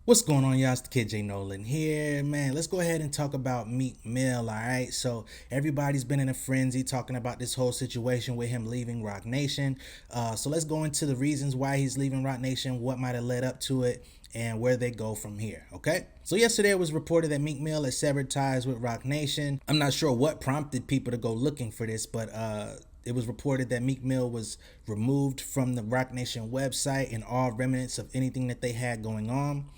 What's going on, y'all? It's the kid JayNolan here. Man, let's go ahead and talk about Meek Mill, alright? So, everybody's been in a frenzy talking about this whole situation with him leaving Roc Nation. So, let's go into the reasons why he's leaving Roc Nation, what might have led up to it, and where they go from here, okay? So, yesterday it was reported that Meek Mill has severed ties with Roc Nation. I'm not sure what prompted people to go looking for this, but it was reported that Meek Mill was removed from the Roc Nation website and all remnants of anything that they had going on.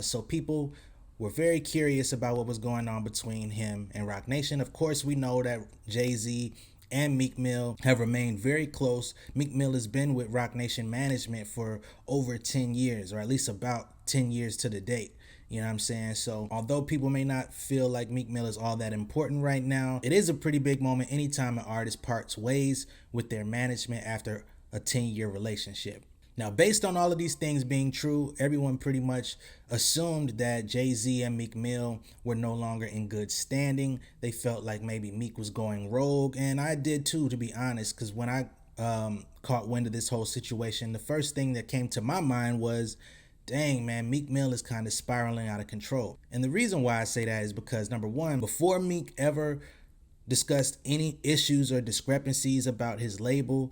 So people were very curious about what was going on between him and Roc Nation. Of course, we know that JayZ and Meek Mill have remained very close. Meek Mill has been with Roc Nation management for over 10 years, or at least about 10 years to the date. You know what I'm saying? So although people may not feel like Meek Mill is all that important right now, it is a pretty big moment anytime an artist parts ways with their management after a 10-year relationship. Now, based on all of these things being true, everyone pretty much assumed that JayZ and Meek Mill were no longer in good standing. They felt like maybe Meek was going rogue, and I did too, to be honest, because when I caught wind of this whole situation, the first thing that came to my mind was, dang man, Meek Mill is kind of spiraling out of control. And the reason why I say that is because, number one, before Meek ever discussed any issues or discrepancies about his label,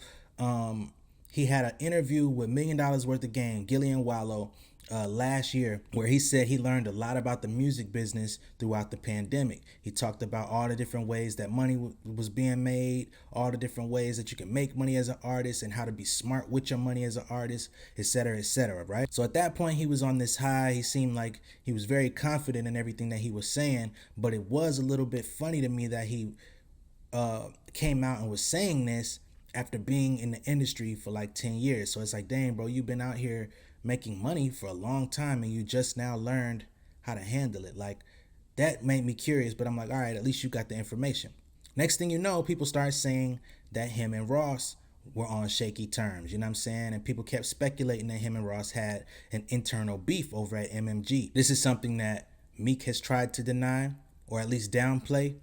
he had an interview with $1 million worth of game, Gillian Wallow, last year, where he said he learned a lot about the music business throughout the pandemic. He talked about all the different ways that money was being made, all the different ways that you can make money as an artist, and how to be smart with your money as an artist, etc., right? So at that point, he was on this high. He seemed like he was very confident in everything that he was saying, but it was a little bit funny to me that he came out and was saying this after being in the industry for like 10 years. So it's like, dang, bro, you've been out here making money for a long time and you just now learned how to handle it. Like, that made me curious, but I'm like, all right, at least you got the information. Next thing you know, people start saying that him and Ross were on shaky terms, you know what I'm saying? And people kept speculating that him and Ross had an internal beef over at MMG. This is something that Meek has tried to deny or at least downplay.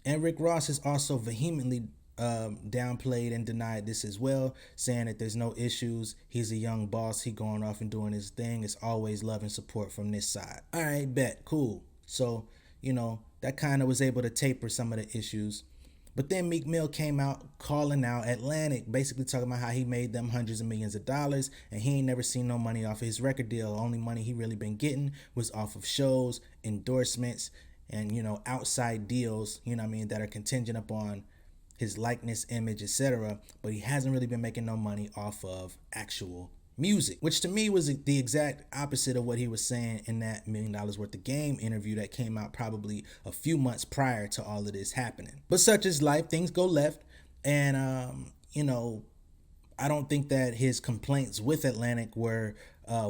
And Rick Ross has also vehemently downplayed and denied this as well, saying that there's no issues. He's a young boss. He going off and doing his thing. It's always love and support from this side. All right, bet, cool. So, that kind of was able to taper some of the issues. But then Meek Mill came out calling out Atlantic, basically talking about how he made them hundreds of millions of dollars and he ain't never seen no money off of his record deal. The only money he really been getting was off of shows, endorsements, and outside deals, that are contingent upon his likeness, image, etc. But he hasn't really been making no money off of actual music, which to me was the exact opposite of what he was saying in that $1 million worth of game interview that came out probably a few months prior to all of this happening. But such is life, things go left. And I don't think that his complaints with Atlantic were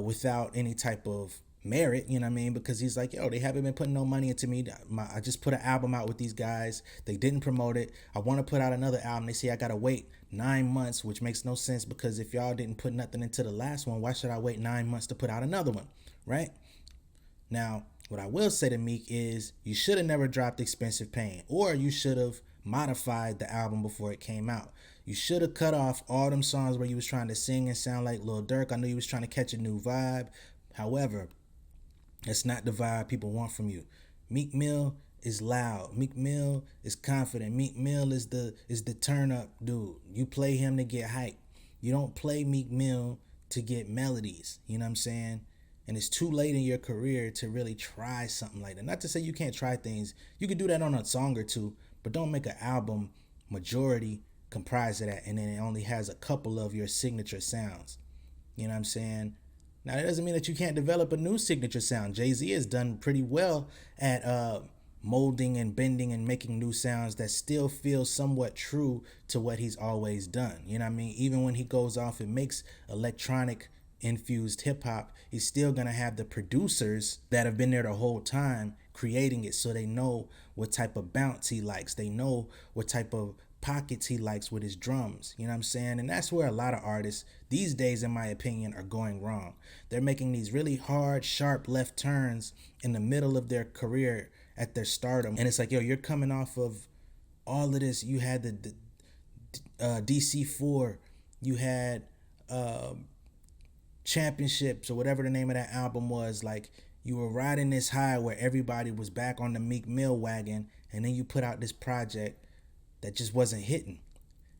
without any type of merit, you know what I mean? Because he's like, yo, they haven't been putting no money into me. I just put an album out with these guys. They didn't promote it. I want to put out another album. They say I got to wait 9 months, which makes no sense because if y'all didn't put nothing into the last one, why should I wait 9 months to put out another one, right? Now, what I will say to Meek is you should have never dropped Expensive Pain, or you should have modified the album before it came out. You should have cut off all them songs where you was trying to sing and sound like Lil Durk. I know you was trying to catch a new vibe. However, that's not the vibe people want from you. Meek Mill is loud. Meek Mill is confident. Meek Mill is the turn up dude. You play him to get hype. You don't play Meek Mill to get melodies. You know what I'm saying? And it's too late in your career to really try something like that. Not to say you can't try things. You could do that on a song or two, but don't make an album majority comprised of that and then it only has a couple of your signature sounds. You know what I'm saying? Now, that doesn't mean that you can't develop a new signature sound. JayZ has done pretty well at molding and bending and making new sounds that still feel somewhat true to what he's always done. You know what I mean? Even when he goes off and makes electronic infused hip hop, he's still going to have the producers that have been there the whole time creating it, so they know what type of bounce he likes. They know what type of pockets he likes with his drums. You know what I'm saying? And that's where a lot of artists these days, in my opinion, are going wrong. They're making these really hard, sharp left turns in the middle of their career at their stardom. And it's like, yo, you're coming off of all of this. You had the DC4, you had championships or whatever the name of that album was. Like, you were riding this high where everybody was back on the Meek Mill wagon, and then you put out this project that just wasn't hitting.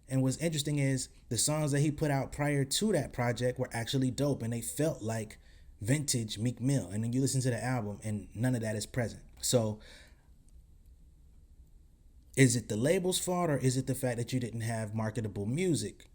And what's interesting is the songs that he put out prior to that project were actually dope, and they felt like vintage Meek Mill. And then you listen to the album and none of that is present. So is it the label's fault, or is it the fact that you didn't have marketable music?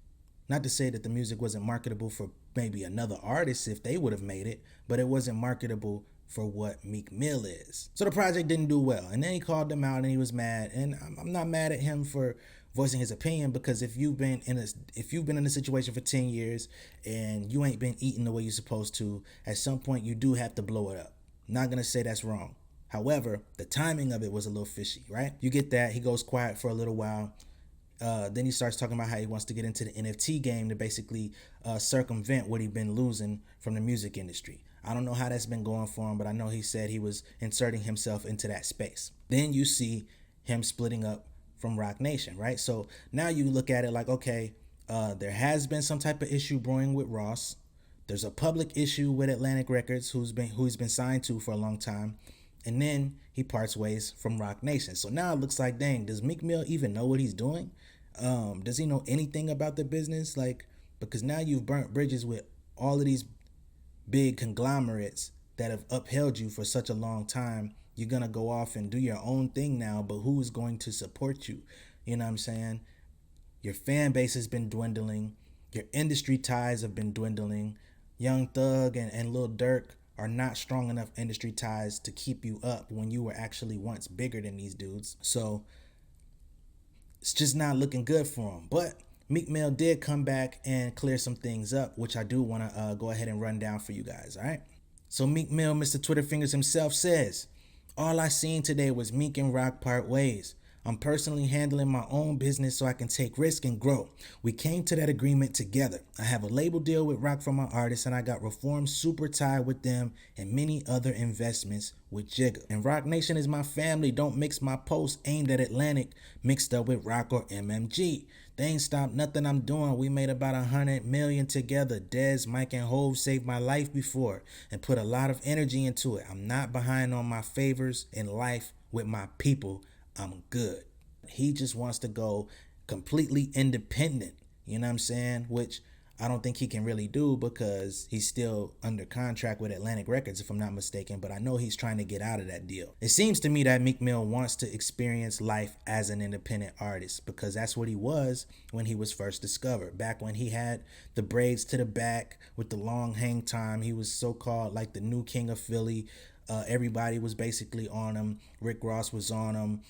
Not to say that the music wasn't marketable for maybe another artist if they would have made it, but it wasn't marketable for what Meek Mill is. So the project didn't do well. And then he called them out and he was mad. And I'm not mad at him for voicing his opinion, because if you've been in a situation for 10 years and you ain't been eating the way you're supposed to, at some point you do have to blow it up. Not gonna say that's wrong. However, the timing of it was a little fishy, right? You get that. He goes quiet for a little while. Then he starts talking about how he wants to get into the NFT game to basically circumvent what he'd been losing from the music industry. I don't know how that's been going for him, but I know he said he was inserting himself into that space. Then you see him splitting up from Roc Nation, right? So now you look at it like, okay, there has been some type of issue brewing with Ross. There's a public issue with Atlantic Records, who he's been signed to for a long time. And then he parts ways from Roc Nation. So now it looks like, dang, does Meek Mill even know what he's doing? Does he know anything about the business? Like, because now you've burnt bridges with all of these big conglomerates that have upheld you for such a long time. You're gonna go off and do your own thing now, but who is going to support you? You know what I'm saying? Your fan base has been dwindling. Your industry ties have been dwindling. Young Thug and Lil Durk are not strong enough industry ties to keep you up when you were actually once bigger than these dudes. So it's just not looking good for him. But Meek Mill did come back and clear some things up, which I do want to go ahead and run down for you guys, all right? So Meek Mill, Mr. Twitter Fingers himself, says, all I seen today was Meek and Rock part ways. I'm personally handling my own business so I can take risk and grow. We came to that agreement together. I have a label deal with Rock for my artists, and I got Reform super tied with them and many other investments with Jigga. And Roc Nation is my family. Don't mix my posts aimed at Atlantic mixed up with Rock or MMG. They ain't stopped nothing I'm doing. We made about 100 million together. Dez, Mike, and Hove saved my life before and put a lot of energy into it. I'm not behind on my favors in life with my people. I'm good. He just wants to go completely independent, you know what I'm saying? Which I don't think he can really do, because he's still under contract with Atlantic Records, if I'm not mistaken, but I know he's trying to get out of that deal. It seems to me that Meek Mill wants to experience life as an independent artist, because that's what he was when he was first discovered. Back when he had the braids to the back with the long hang time, he was so-called like the new king of Philly. Everybody was basically on him. Rick Ross was on him.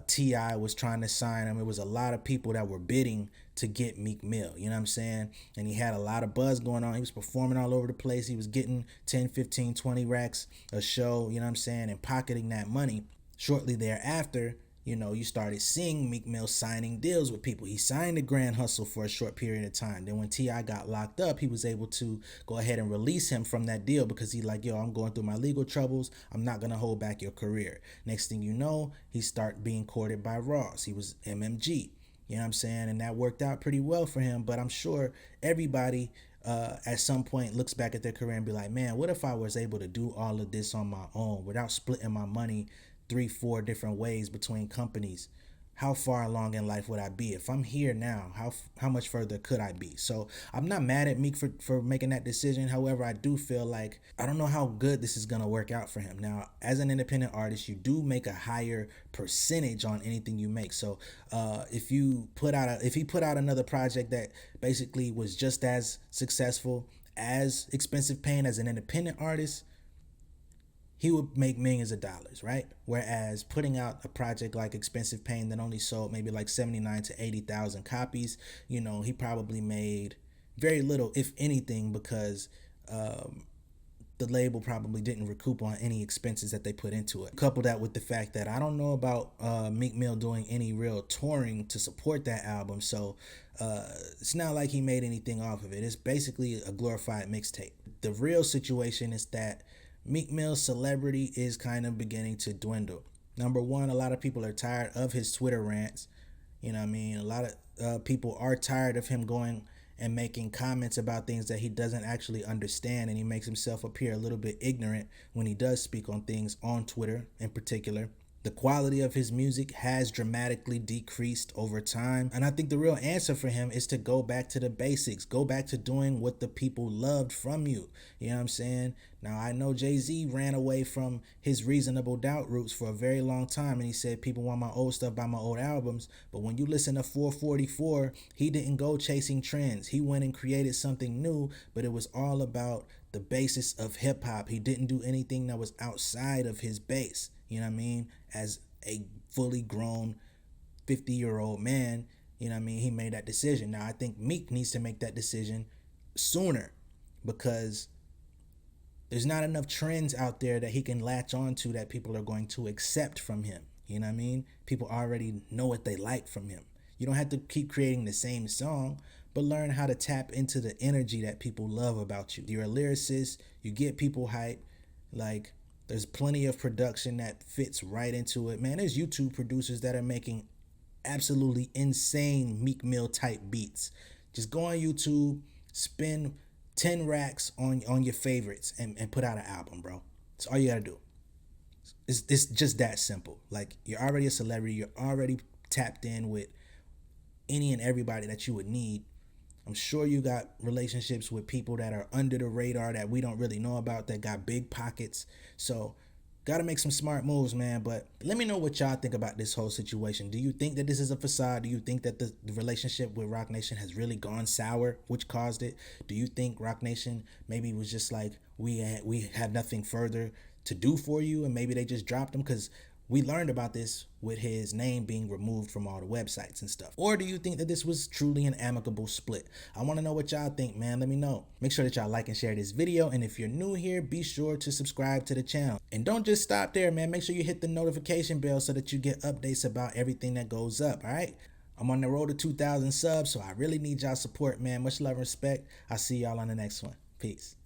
T.I. was trying to sign him. It was a lot of people that were bidding to get Meek Mill, you know what I'm saying? And he had a lot of buzz going on. He was performing all over the place. He was getting 10, 15, 20 racks a show, you know what I'm saying, and pocketing that money. Shortly thereafter, you know, you started seeing Meek Mill signing deals with people. He signed a Grand Hustle for a short period of time. Then when T.I. got locked up, he was able to go ahead and release him from that deal, because he like, yo, I'm going through my legal troubles. I'm not going to hold back your career. Next thing you know, he start being courted by Ross. He was MMG. You know what I'm saying? And that worked out pretty well for him. But I'm sure everybody at some point looks back at their career and be like, man, what if I was able to do all of this on my own without splitting my money 3-4 different ways between companies? How far along in life would I be? If I'm here now, how much further could I be? So I'm not mad at Meek for making that decision. However, I do feel like, I don't know how good this is going to work out for him. Now, as an independent artist, you do make a higher percentage on anything you make. So if he put out another project that basically was just as successful as Expensive Pain as an independent artist, he would make millions of dollars, right? Whereas putting out a project like Expensive Pain that only sold maybe like 79 to 80,000 copies, you know, he probably made very little, if anything, because the label probably didn't recoup on any expenses that they put into it. Couple that with the fact that I don't know about Meek Mill doing any real touring to support that album, so it's not like he made anything off of it. It's basically a glorified mixtape. The real situation is that Meek Mill's celebrity is kind of beginning to dwindle. Number one, a lot of people are tired of his Twitter rants. You know what I mean? A lot of people are tired of him going and making comments about things that he doesn't actually understand, and he makes himself appear a little bit ignorant when he does speak on things on Twitter in particular. The quality of his music has dramatically decreased over time. And I think the real answer for him is to go back to the basics. Go back to doing what the people loved from you. You know what I'm saying? Now, I know JayZ ran away from his Reasonable Doubt roots for a very long time. And he said, people want my old stuff by my old albums. But when you listen to 444, he didn't go chasing trends. He went and created something new, but it was all about the basis of hip hop. He didn't do anything that was outside of his base. You know what I mean? As a fully grown 50-year-old man, you know what I mean? He made that decision. Now, I think Meek needs to make that decision sooner because there's not enough trends out there that he can latch on to that people are going to accept from him. You know what I mean? People already know what they like from him. You don't have to keep creating the same song, but learn how to tap into the energy that people love about you. You're a lyricist, you get people hype. Like, there's plenty of production that fits right into it. Man, there's YouTube producers that are making absolutely insane Meek Mill type beats. Just go on YouTube, spend 10 racks on your favorites and put out an album, bro. That's all you gotta do. It's just that simple. Like, you're already a celebrity, you're already tapped in with any and everybody that you would need. I'm sure you got relationships with people that are under the radar that we don't really know about that got big pockets. So, gotta make some smart moves, man. But let me know what y'all think about this whole situation. Do you think that this is a facade? Do you think that the relationship with Roc Nation has really gone sour, which caused it? Do you think Roc Nation maybe was just like, we had nothing further to do for you, and maybe they just dropped him? Because we learned about this with his name being removed from all the websites and stuff. Or do you think that this was truly an amicable split? I want to know what y'all think, man. Let me know. Make sure that y'all like and share this video. And if you're new here, be sure to subscribe to the channel. And don't just stop there, man. Make sure you hit the notification bell so that you get updates about everything that goes up, all right? I'm on the road to 2,000 subs, so I really need y'all support, man. Much love and respect. I'll see y'all on the next one. Peace.